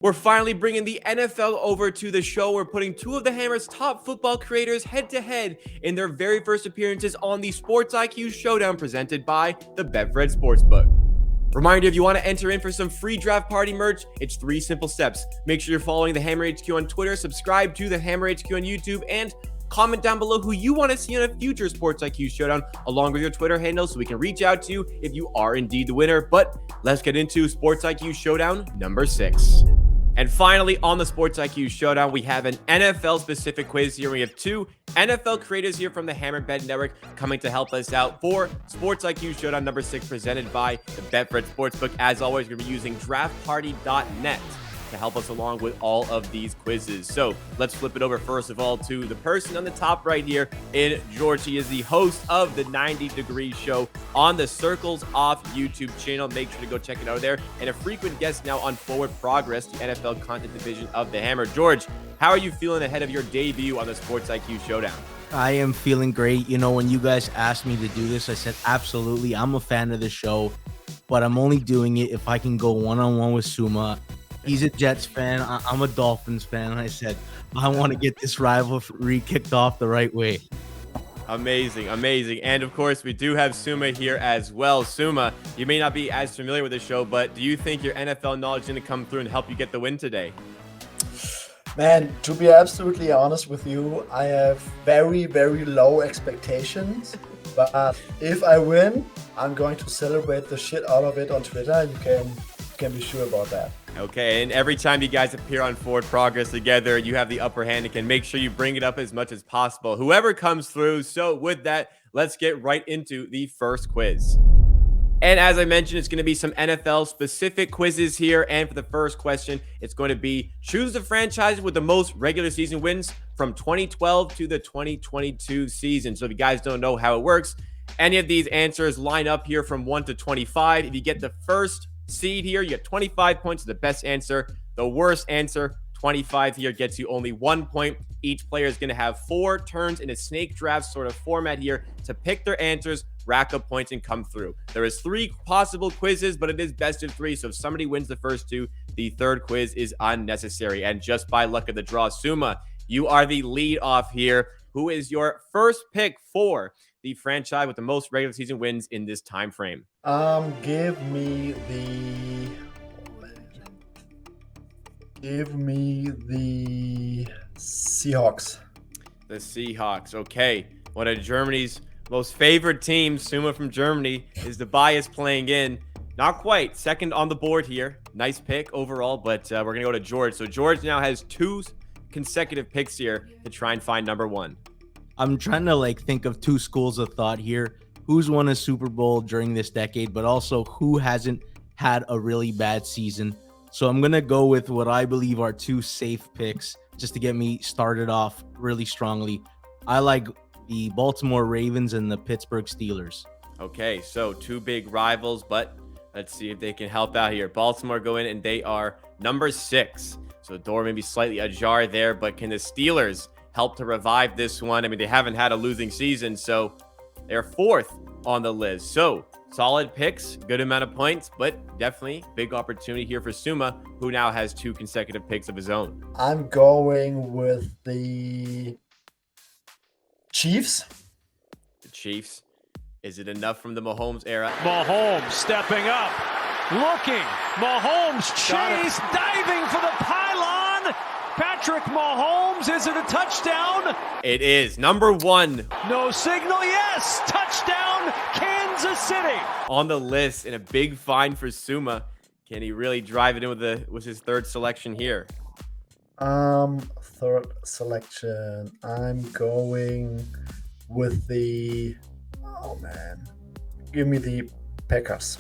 We're finally bringing the NFL over to the show. We're putting two of the Hammer's top football creators head to head in their very first appearances on the Sports IQ Showdown presented by the Betfred Sportsbook. Reminder, if you want to enter in for some free draft party merch, it's 3 simple steps. Make sure you're following the Hammer HQ on Twitter, subscribe to the Hammer HQ on YouTube, and comment down below who you want to see on a future Sports IQ Showdown, along with your Twitter handle, so we can reach out to you if you are indeed the winner. But let's get into Sports IQ Showdown number 6. And finally, on the Sports IQ Showdown, we have an NFL-specific quiz here. We have 2 NFL creators here from the Hammer Bet Network coming to help us out for Sports IQ Showdown number 6, presented by the Betfred Sportsbook. As always, we're going to be using draftparty.net to help us along with all of these quizzes. So let's flip it over first of all to the person on the top right here in George. He is the host of the 90 Degree Show on the Circles Off YouTube channel. Make sure to go check it out there. And a frequent guest now on Forward Progress, the NFL content division of the Hammer. George, how are you feeling ahead of your debut on the Sports IQ Showdown? I am feeling great. You know, when you guys asked me to do this, I said, absolutely. I'm a fan of the show, but I'm only doing it if I can go one-on-one with Suuma. He's a Jets fan. I'm a Dolphins fan. And I said, I want to get this rivalry kicked off the right way. Amazing, amazing. And of course, we do have Suuma here as well. Suuma, you may not be as familiar with the show, but do you think your NFL knowledge is going to come through and help you get the win today? Man, to be absolutely honest with you, I have very, very low expectations. But if I win, I'm going to celebrate the shit out of it on Twitter. You can be sure about that. Okay, and every time you guys appear on Forward Progress together, you have the upper hand and can make sure you bring it up as much as possible. Whoever comes through. So with that, let's get right into the first quiz. And as I mentioned, it's going to be some NFL-specific quizzes here. And for the first question, it's going to be choose the franchise with the most regular season wins from 2012 to the 2022 season. So if you guys don't know how it works, any of these answers line up here from 1 to 25. If you get the first seed here, you get 25 points, the best answer. The worst answer, 25 here, gets you only 1 point. Each player is going to have 4 turns in a snake draft sort of format here to pick their answers, rack up points, and come through. There is 3 possible quizzes, but it is best of 3. So if somebody wins the first 2, the third quiz is unnecessary. And just by luck of the draw, Suuma, you are the lead off here. Who is your first pick for the franchise with the most regular season wins in this time frame? Give me the Seahawks. The Seahawks. Okay. One of Germany's most favorite teams, Suuma from Germany, is the bias playing in. Not quite. Second on the board here. Nice pick overall, but we're going to go to George. So George now has 2 consecutive picks here to try and find number 1. I'm trying to think of 2 schools of thought here. Who's won a Super Bowl during this decade, but also who hasn't had a really bad season. So I'm going to go with what I believe are 2 safe picks just to get me started off really strongly. I like the Baltimore Ravens and the Pittsburgh Steelers. Okay, so 2 big rivals, but let's see if they can help out here. Baltimore go in, and they are number 6. So the door may be slightly ajar there, but can the Steelers help to revive this one? I mean, they haven't had a losing season, so they're 4th on the list. So solid picks, good amount of points, but definitely big opportunity here for Suuma, who now has 2 consecutive picks of his own. I'm going with the Chiefs. The Chiefs. Is it enough from the Mahomes era? Mahomes stepping up, looking. Mahomes chase, diving for the pylon. Patrick Mahomes, is it a touchdown? It is. Number 1. No signal, yes! Touchdown, Kansas City! On the list, and a big find for Suuma. Can he really drive it in with his 3rd selection here? 3rd selection. I'm going with the... Oh, man. Give me the Packers.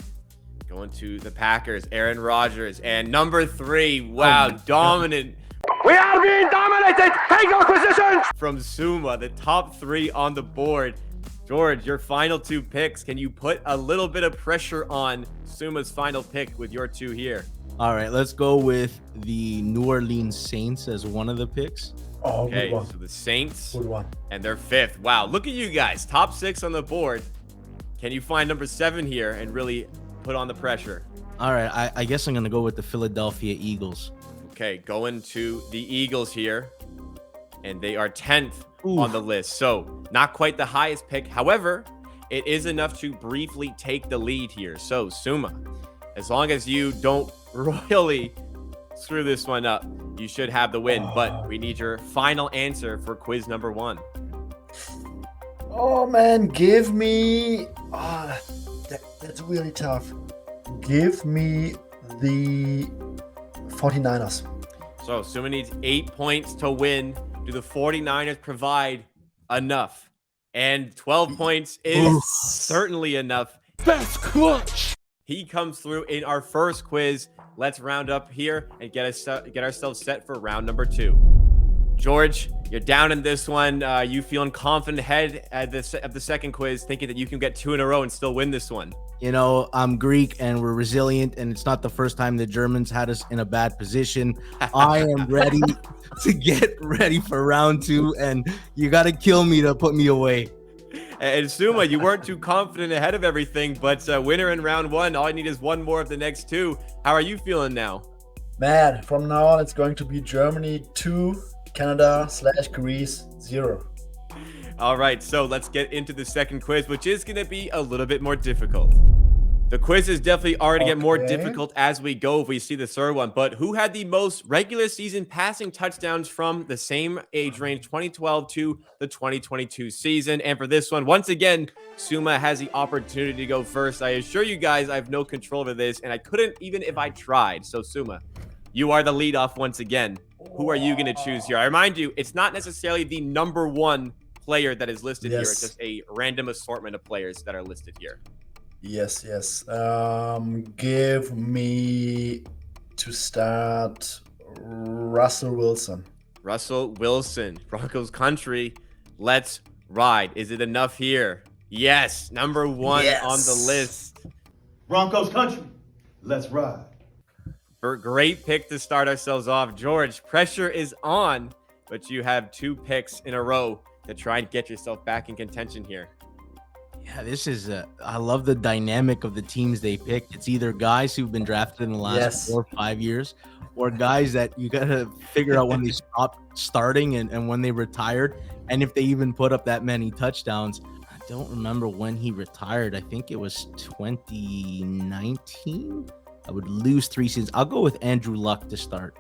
Going to the Packers, Aaron Rodgers. And number 3, wow, dominant. We are being dominated! Take your positions! From Suuma, the top 3 on the board. George, your final 2 picks. Can you put a little bit of pressure on Suma's final pick with your 2 here? All right, let's go with the New Orleans Saints as one of the picks. Oh, okay, good one. So the Saints. Good one. And they're 5th. Wow, look at you guys. Top 6 on the board. Can you find number 7 here and really put on the pressure? All right, I guess I'm going to go with the Philadelphia Eagles. Okay, going to the Eagles here. And they are 10th Ooh. on the list. So not quite the highest pick. However, it is enough to briefly take the lead here. So Suuma, as long as you don't royally screw this one up, you should have the win. But we need your final answer for quiz number 1. Oh man, give me. That's really tough. Give me the 49ers. So Suuma needs 8 points to win. Do the 49ers provide enough? And 12 points is certainly enough. That's clutch. He comes through in our first quiz. Let's round up here and get ourselves set for round number 2. George, you're down in this one. You feeling confident ahead at the second quiz, thinking that you can get 2 in a row and still win this one? You know, I'm Greek and we're resilient, and it's not the first time the Germans had us in a bad position. I am ready to get ready for round 2, and you got to kill me to put me away. And Suuma, you weren't too confident ahead of everything, but winner in round 1. All I need is 1 more of the next 2. How are you feeling now? Man, from now on, it's going to be Germany 2, Canada/Greece 0. All right, so let's get into the second quiz, which is going to be a little bit more difficult. The quiz is definitely already get more difficult as we go if we see the third one. But who had the most regular season passing touchdowns from the same age range, 2012 to the 2022 season? And for this one, once again, Suuma has the opportunity to go first. I assure you guys I have no control over this, and I couldn't even if I tried. So Suuma, you are the leadoff once again. Who are you going to choose here? I remind you, it's not necessarily the number 1 player that is listed here. It's just a random assortment of players that are listed here. Yes. Give me to start Russell Wilson. Russell Wilson, Broncos country. Let's ride. Is it enough here? Yes, number 1 on the list. Broncos country. Let's ride. Great pick to start ourselves off. George, pressure is on, but you have 2 picks in a row to try and get yourself back in contention here. Yeah, this is I love the dynamic of the teams they picked. It's either guys who've been drafted in the last 4 or 5 years, or guys that you got to figure out when they stopped starting and when they retired, and if they even put up that many touchdowns. I don't remember when he retired. I think it was 2019. I would lose 3 seasons. I'll go with Andrew Luck to start.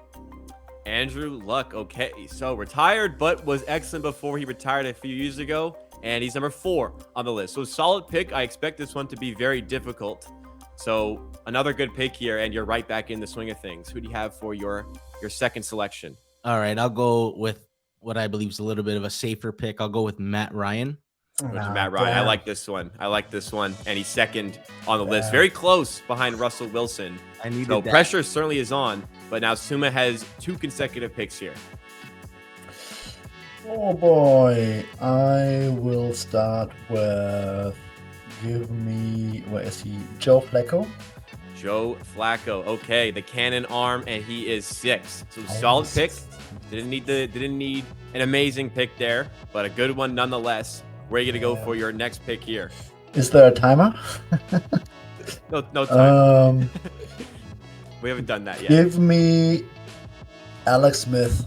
Andrew Luck, okay. So retired, but was excellent before he retired a few years ago. And he's number 4 on the list. So solid pick. I expect this one to be very difficult. So another good pick here, and you're right back in the swing of things. Who do you have for your second selection? All right, I'll go with what I believe is a little bit of a safer pick. I'll go with Matt Ryan. Matt Ryan. I like this one. And he's second on the list. Very close behind Russell Wilson. So pressure certainly is on. But now Suuma has 2 consecutive picks here. Oh boy, I will start with, where is he? Joe Flacco. Joe Flacco. Okay, the cannon arm, and he is 6. So solid pick. Didn't need an amazing pick there, but a good one nonetheless. Where are you gonna go for your next pick here? Is there a timer? No time. We haven't done that yet. Give me Alex Smith.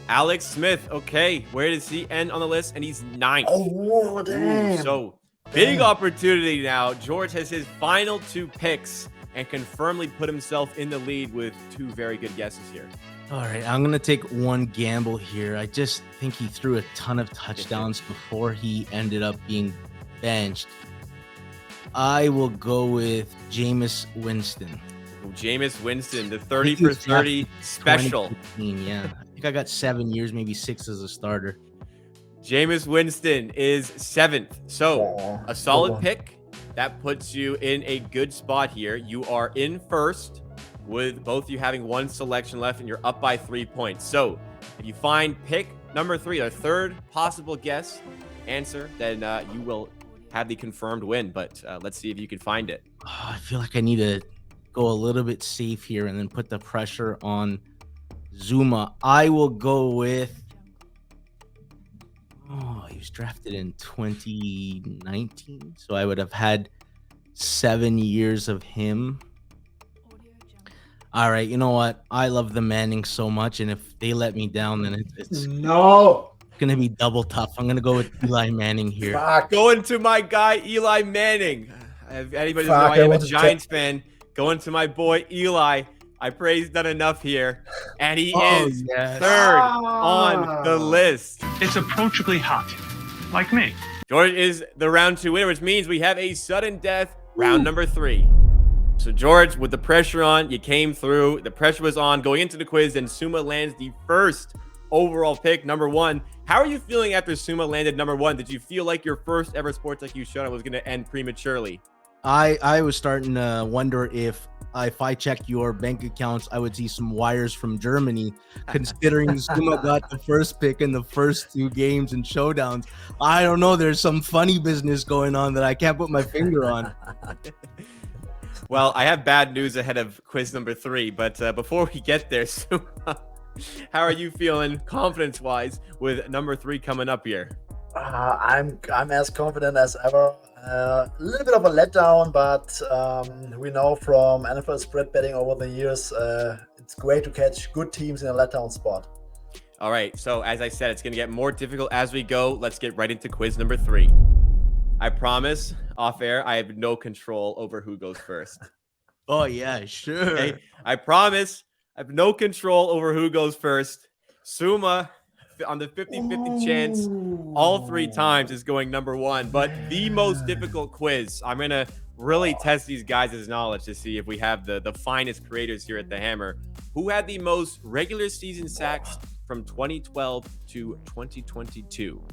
Alex Smith. Okay, where does he end on the list? And he's 9th. Oh, damn. So big opportunity now. George has his final 2 picks and can firmly put himself in the lead with 2 very good guesses here. All right, I'm going to take one gamble here. I just think he threw a ton of touchdowns before he ended up being benched. I will go with Jameis Winston. Jameis Winston, the 30 for 30 special. Yeah, I think I got 7 years, maybe 6 as a starter. Jameis Winston is 7th. So a solid pick. That puts you in a good spot here. You are in first with both you having 1 selection left, and you're up by 3 points. So if you find pick number 3, the third possible guess answer, then you will have the confirmed win. But let's see if you can find it. I feel like I need to go a little bit safe here and then put the pressure on Suuma. I will go with, he was drafted in 2019, so I would have had 7 years of him. All right, you know what? I love the Mannings so much, and if they let me down, then it's No. gonna be double tough. I'm gonna go with Eli Manning here. Fuck. Going to my guy, Eli Manning. If anybody doesn't know, Fuck, I I am a wanted to Giants fan. Going to my boy, Eli. I pray he's done enough here. And he is yes. third on the list. It's approachably hot, like me. George is the round 2 winner, which means we have a sudden death round number 3. So, George, with the pressure on, you came through. The pressure was on going into the quiz, and Suuma lands the first overall pick, number 1. How are you feeling after Suuma landed number 1? Did you feel like your first ever Sports IQ Showdown was going to end prematurely? I was starting to wonder if I checked your bank accounts, I would see some wires from Germany, considering Suuma got the first pick in the first 2 games and showdowns. I don't know. There's some funny business going on that I can't put my finger on. Well, I have bad news ahead of quiz number 3, but before we get there, Suuma, how are you feeling confidence-wise with number 3 coming up here? I'm as confident as ever. A little bit of a letdown, but we know from NFL spread betting over the years, it's great to catch good teams in a letdown spot. All right, so as I said, it's going to get more difficult as we go. Let's get right into quiz number 3. I promise, off air, I have no control over who goes first. Oh, yeah, sure. Okay? I promise, I have no control over who goes first. Suuma, on the 50-50 chance, all 3 times is going number 1. But the most difficult quiz, I'm going to really test these guys' knowledge to see if we have the finest creators here at the Hammer. Who had the most regular season sacks from 2012 to 2022?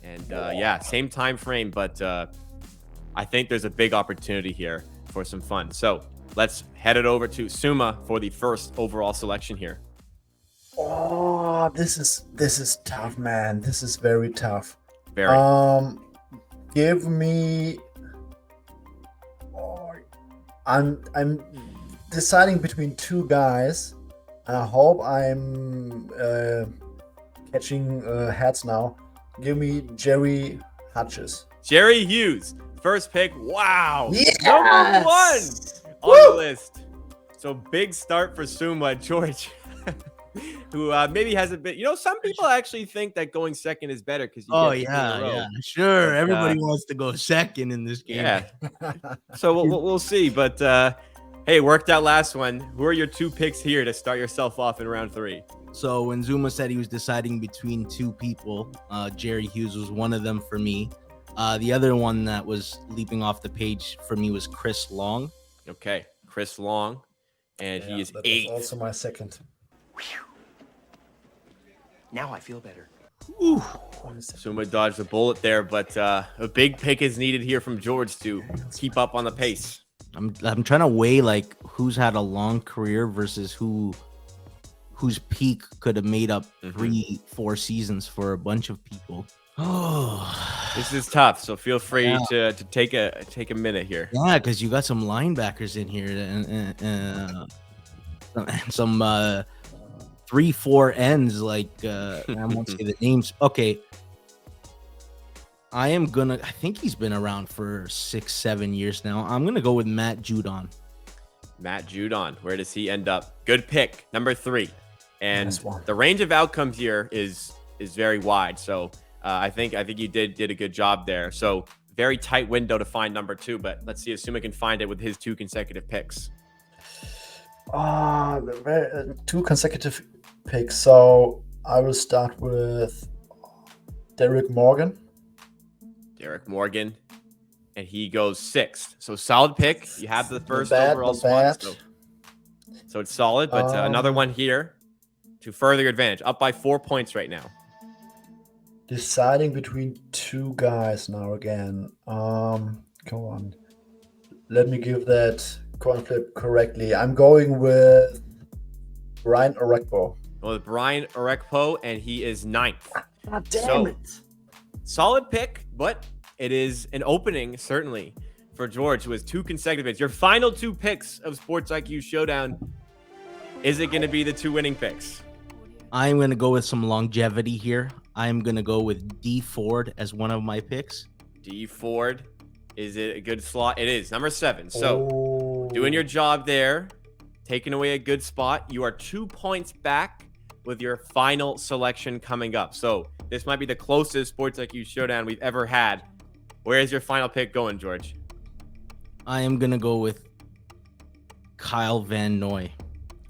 And yeah, same time frame, but I think there's a big opportunity here for some fun. So let's head it over to Suuma for the first overall selection here. Oh, this is tough, man. This is very tough. Very. Give me. Oh, I'm deciding between 2 guys. I hope I'm catching heads now. Give me Jerry Hutches. Jerry Hughes, first pick. Wow. Yes! Number 1 on the list. So big start for Suuma. George, who maybe has a bit, some people actually think that going second is better because you get 2 in a row. Yeah, sure. But, everybody wants to go second in this game. Yeah. So we'll see. But hey, worked out last one. Who are your 2 picks here to start yourself off in round 3? So when Suuma said he was deciding between 2 people, Jerry Hughes was one of them for me. The other one that was leaping off the page for me was Chris Long. Okay, Chris Long, and he is that 8th. was also my second. Now I feel better. Suuma dodged a bullet there, but a big pick is needed here from George to keep up on the pace. I'm trying to weigh like who's had a long career versus whose peak could have made up 3-4 seasons for a bunch of people. Oh, This is tough, so feel free to take a minute here. yeah, because you got some linebackers in here and some 3-4 ends. Like I won't say the names. Okay, I think he's been around for 6-7 years now. I'm gonna go with Matt Judon. Matt Judon, where does he end up? Good pick, number 3. And Nice one. the range of outcomes here is very wide. So I think you did a good job there. So very tight window to find number 2, but let's see if Suuma can find it with his 2 consecutive picks. 2 consecutive picks. So I will start with Derek Morgan. Derek Morgan, and he goes 6th. So solid pick. You have the first bad, overall not spot. bad. So it's solid, but another one here to further your advantage. Up by 4 points right now. Deciding between 2 guys now again. Come on. Let me give that coin flip correctly. I'm going with Brian Orekpo. With Brian Orekpo, and he is 9th. God damn So- it. Solid pick, but it is an opening, certainly, for George, who has 2 consecutive picks. Your final 2 picks of Sports IQ Showdown, is it going to be the 2 winning picks? I'm going to go with some longevity here. I'm going to go with D Ford as one of my picks. D Ford, is it a good slot? It is, number 7. So Oh. doing your job there. taking away a good spot. You are 2 points back with your final selection coming up. So this might be the closest Sports IQ Showdown we've ever had. Where is your final pick going, George? I am going to go with Kyle Van Noy.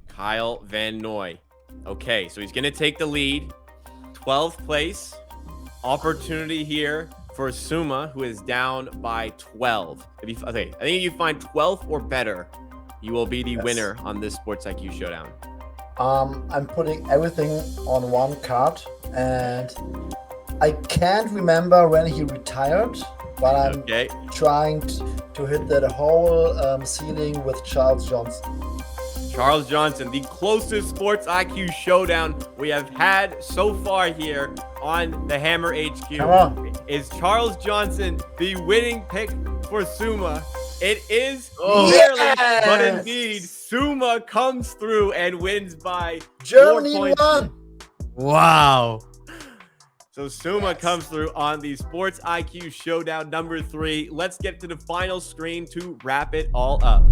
Kyle Van Noy. Okay, so he's going to take the lead. 12th place. Opportunity here for Suuma, who is down by 12. I think if you find 12th or better, you will be the winner on this Sports IQ Showdown. I'm putting everything on one card, and I can't remember when he retired, but I'm trying to hit that whole ceiling with Charles Johnson. Charles Johnson, the closest Sports IQ Showdown we have had so far here on the Hammer HQ. Come on. Is Charles Johnson the winning pick for Suuma? It is barely, but indeed, Suuma comes through and wins by Germany 4 points. won. Wow. So Suuma comes through on the Sports IQ Showdown number 3. Let's get to the final screen to wrap it all up.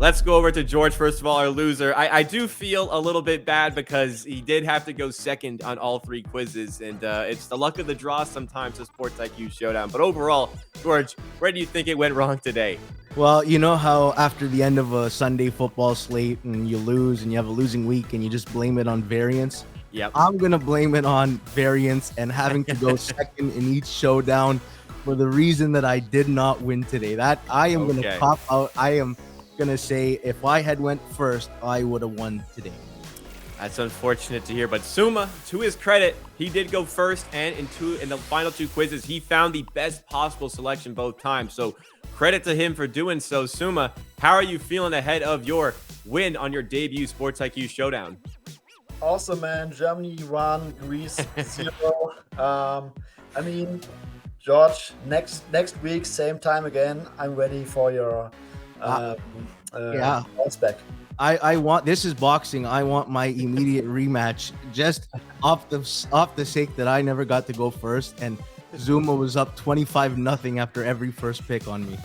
Let's go over to George, first of all, our loser. I do feel a little bit bad because he did have to go second on all 3 quizzes, and it's the luck of the draw sometimes with Sports IQ Showdown. But overall, George, where do you think it went wrong today? Well, you know how after the end of a Sunday football slate and you lose and you have a losing week and you just blame it on variance? Yep. I'm going to blame it on variance and having to go second in each showdown for the reason that I did not win today. That I am going to cop out. I am going to say if I had went first, I would have won today. That's unfortunate to hear, but Suuma, to his credit, he did go first, and in the final 2 quizzes, he found the best possible selection both times. So credit to him for doing so. Suuma, how are you feeling ahead of your win on your debut Sports IQ Showdown? Awesome, man. Germany 1, Greece 0. I mean, George, next week, same time again. I'm ready for your bounce back. I want, this is boxing. I want my immediate rematch just off the sake that I never got to go first, and Suuma was up 25-0 after every first pick on me.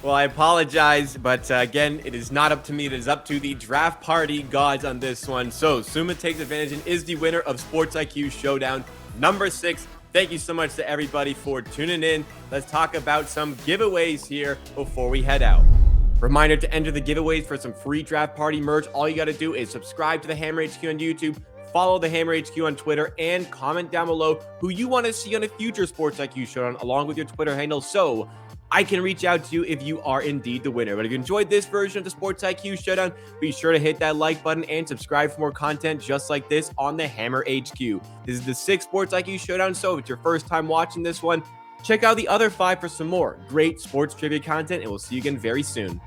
Well, I apologize, but again, it is not up to me. It is up to the draft party gods on this one. So Suuma takes advantage and is the winner of Sports IQ Showdown number 6. Thank you so much to everybody for tuning in. Let's talk about some giveaways here before we head out. Reminder to enter the giveaways for some free draft party merch. All you got to do is subscribe to the Hammer HQ on YouTube, follow the Hammer HQ on Twitter, and comment down below who you want to see on a future Sports IQ Showdown along with your Twitter handle, so I can reach out to you if you are indeed the winner. But if you enjoyed this version of the Sports IQ Showdown, be sure to hit that like button and subscribe for more content just like this on the Hammer HQ. This is the 6th Sports IQ Showdown, so if it's your first time watching this one, check out the other 5 for some more great sports trivia content, and we'll see you again very soon.